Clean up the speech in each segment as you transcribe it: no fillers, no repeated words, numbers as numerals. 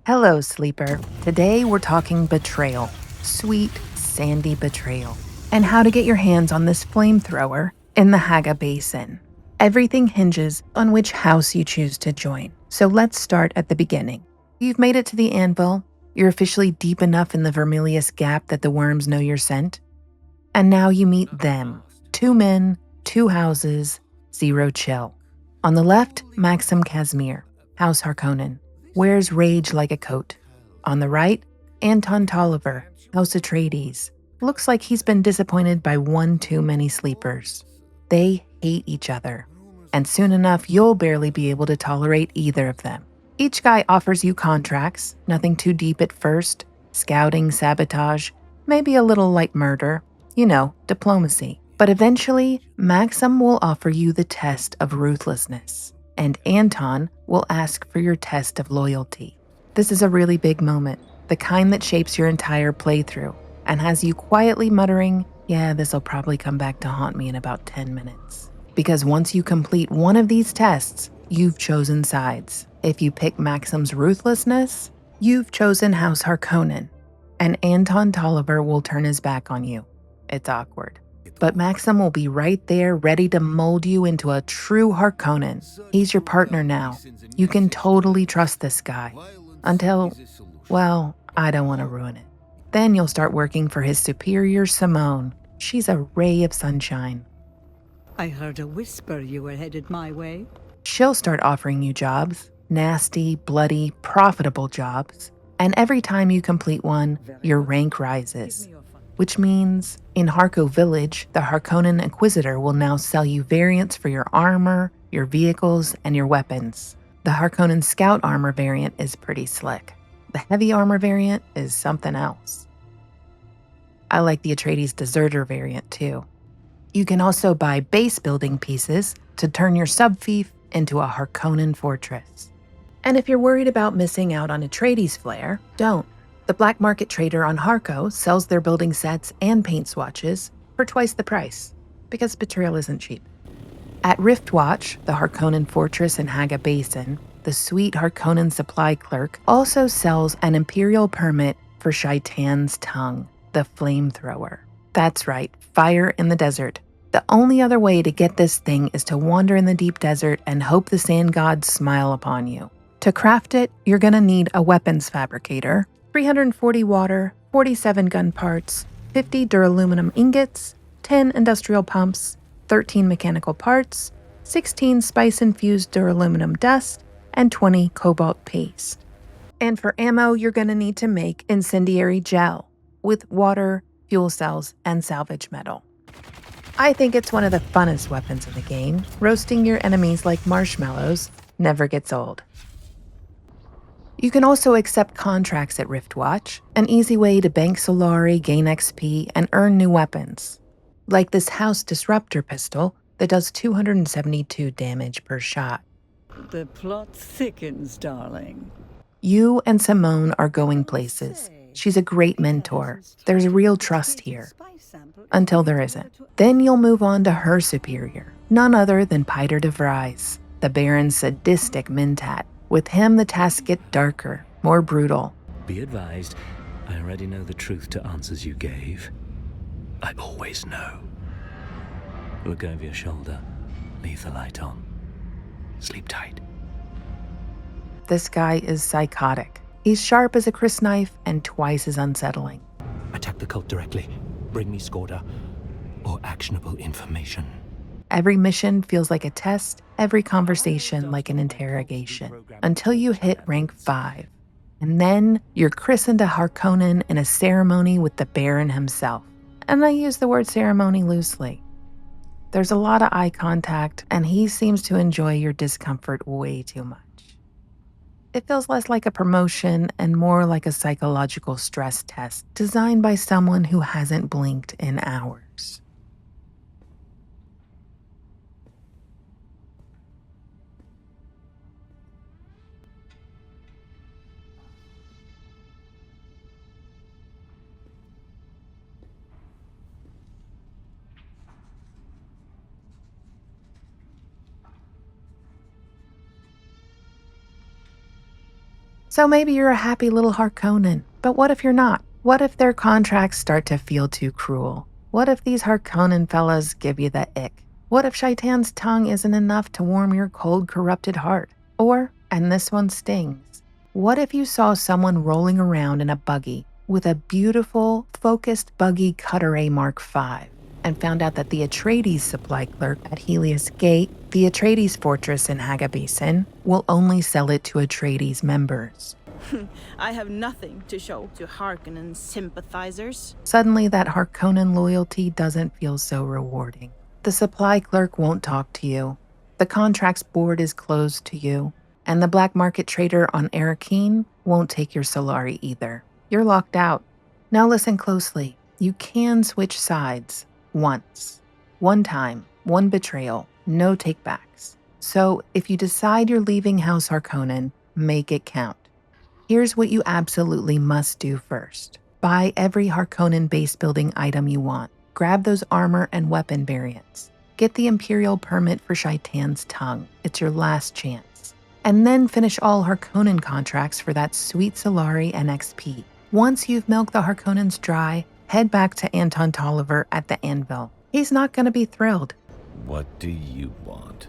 Hello, sleeper. Today we're talking betrayal. Sweet, sandy betrayal. And how to get your hands on this flamethrower in the Haga Basin. Everything hinges on which house you choose to join. So let's start at the beginning. You've made it to the anvil. You're officially deep enough in the Vermilius Gap that the worms know your scent. And now you meet them. 2 men, 2 houses, 0 chill. On the left, Maxim Casimir, House Harkonnen, wears rage like a coat. On the right, Anton Tolliver, House Atreides, looks like he's been disappointed by one too many sleepers. They hate each other, and soon enough you'll barely be able to tolerate either of them. Each guy offers you contracts, nothing too deep at first, scouting, sabotage, maybe a little light murder, diplomacy. But eventually, Maxim will offer you the test of ruthlessness, and Anton will ask for your test of loyalty. This is a really big moment, the kind that shapes your entire playthrough, and has you quietly muttering, yeah, this'll probably come back to haunt me in about 10 minutes. Because once you complete one of these tests, you've chosen sides. If you pick Maxim's ruthlessness, you've chosen House Harkonnen, and Anton Tolliver will turn his back on you. It's awkward. But Maxim will be right there ready to mold you into a true Harkonnen. He's your partner now. You can totally trust this guy. Until, well, I don't want to ruin it. Then you'll start working for his superior Simone. She's a ray of sunshine. I heard a whisper you were headed my way. She'll start offering you jobs. Nasty, bloody, profitable jobs. And every time you complete one, your rank rises. Which means, in Harko Village, the Harkonnen Inquisitor will now sell you variants for your armor, your vehicles, and your weapons. The Harkonnen Scout armor variant is pretty slick. The heavy armor variant is something else. I like the Atreides Deserter variant too. You can also buy base building pieces to turn your sub-fief into a Harkonnen fortress. And if you're worried about missing out on Atreides flair, don't. The black market trader on Harko sells their building sets and paint swatches for twice the price, because Betrayal isn't cheap. At Riftwatch, the Harkonnen fortress in Haga Basin, the sweet Harkonnen supply clerk also sells an imperial permit for Shaitan's tongue, the flamethrower. That's right, fire in the desert. The only other way to get this thing is to wander in the deep desert and hope the sand gods smile upon you. To craft it, you're gonna need a weapons fabricator, 340 water, 47 gun parts, 50 duraluminum ingots, 10 industrial pumps, 13 mechanical parts, 16 spice-infused duraluminum dust, and 20 cobalt paste. And for ammo, you're going to need to make incendiary gel with water, fuel cells, and salvage metal. I think it's one of the funnest weapons in the game. Roasting your enemies like marshmallows never gets old. You can also accept contracts at Riftwatch, an easy way to bank Solari, gain XP, and earn new weapons. Like this House Disruptor pistol that does 272 damage per shot. The plot thickens, darling. You and Simone are going places. She's a great mentor. There's real trust here. Until there isn't. Then you'll move on to her superior, none other than Piter de Vries, the Baron's sadistic mentat. With him, the tasks get darker, more brutal. Be advised, I already know the truth to answers you gave. I always know. Look over your shoulder. Leave the light on. Sleep tight. This guy is psychotic. He's sharp as a crysknife and twice as unsettling. Attack the cult directly. Bring me Skorda or actionable information. Every mission feels like a test, every conversation like an interrogation, until you hit rank 5. And then you're christened a Harkonnen in a ceremony with the Baron himself. And I use the word ceremony loosely. There's a lot of eye contact, and he seems to enjoy your discomfort way too much. It feels less like a promotion and more like a psychological stress test designed by someone who hasn't blinked in hours. So maybe you're a happy little Harkonnen, but what if you're not? What if their contracts start to feel too cruel? What if these Harkonnen fellas give you the ick? What if Shaitan's tongue isn't enough to warm your cold, corrupted heart? Or, and this one stings, what if you saw someone rolling around in a buggy with a beautiful, focused buggy Cutter A Mark V and found out that the Atreides supply clerk at Helios Gate, the Atreides fortress in Hagabasin, will only sell it to Atreides members? I have nothing to show to Harkonnen sympathizers. Suddenly, that Harkonnen loyalty doesn't feel so rewarding. The supply clerk won't talk to you, the contracts board is closed to you, and the black market trader on Arctis won't take your Solari either. You're locked out. Now listen closely. You can switch sides. Once. One time. One betrayal. No takebacks. So if you decide you're leaving House Harkonnen, make it count. Here's what you absolutely must do first. Buy every Harkonnen base building item you want. Grab those armor and weapon variants. Get the Imperial permit for Shaitan's tongue. It's your last chance. And then finish all Harkonnen contracts for that sweet Solari and XP. Once you've milked the Harkonnens dry, head back to Anton Tolliver at the Anvil. He's not going to be thrilled. What do you want?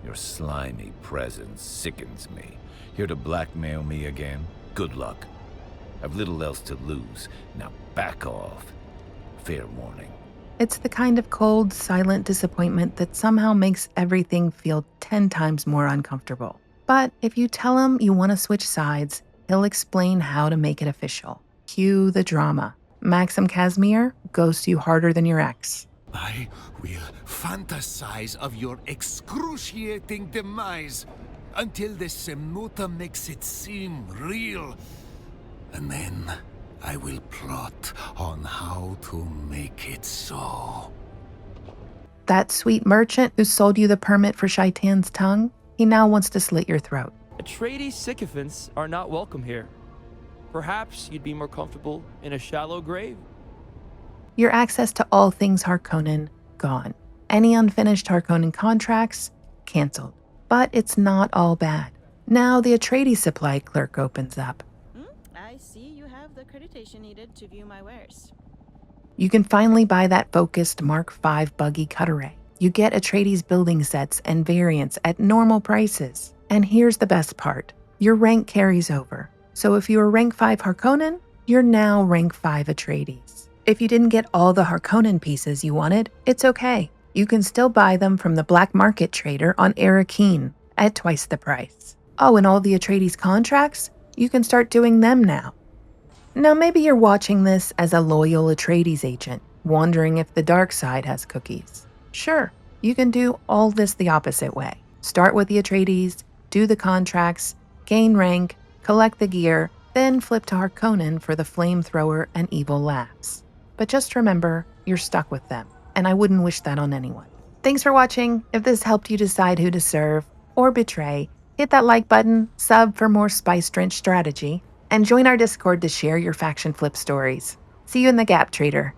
Your slimy presence sickens me. Here to blackmail me again? Good luck. I've little else to lose. Now back off. Fair warning. It's the kind of cold, silent disappointment that somehow makes everything feel 10 times more uncomfortable. But if you tell him you want to switch sides, he'll explain how to make it official. Cue the drama. Maxim Casimir ghosts you harder than your ex. I will fantasize of your excruciating demise until the Semuta makes it seem real. And then I will plot on how to make it so. That sweet merchant who sold you the permit for Shaitan's tongue, he now wants to slit your throat. Atreides sycophants are not welcome here. Perhaps you'd be more comfortable in a shallow grave. Your access to all things Harkonnen, gone. Any unfinished Harkonnen contracts, canceled. But it's not all bad. Now the Atreides supply clerk opens up. I see you have the accreditation needed to view my wares. You can finally buy that focused Mark V buggy Cutter A. You get Atreides building sets and variants at normal prices. And here's the best part. Your rank carries over. So if you were rank 5 Harkonnen, you're now rank 5 Atreides. If you didn't get all the Harkonnen pieces you wanted, it's okay. You can still buy them from the black market trader on Arctis at twice the price. Oh, and all the Atreides contracts? You can start doing them now. Now maybe you're watching this as a loyal Atreides agent, wondering if the dark side has cookies. Sure, you can do all this the opposite way. Start with the Atreides, do the contracts, gain rank, collect the gear, then flip to Harkonnen for the flamethrower and evil laughs. But just remember, you're stuck with them, and I wouldn't wish that on anyone. Thanks for watching. If this helped you decide who to serve or betray, hit that like button, sub for more spice-drenched strategy, and join our Discord to share your faction flip stories. See you in the Gap, Trader.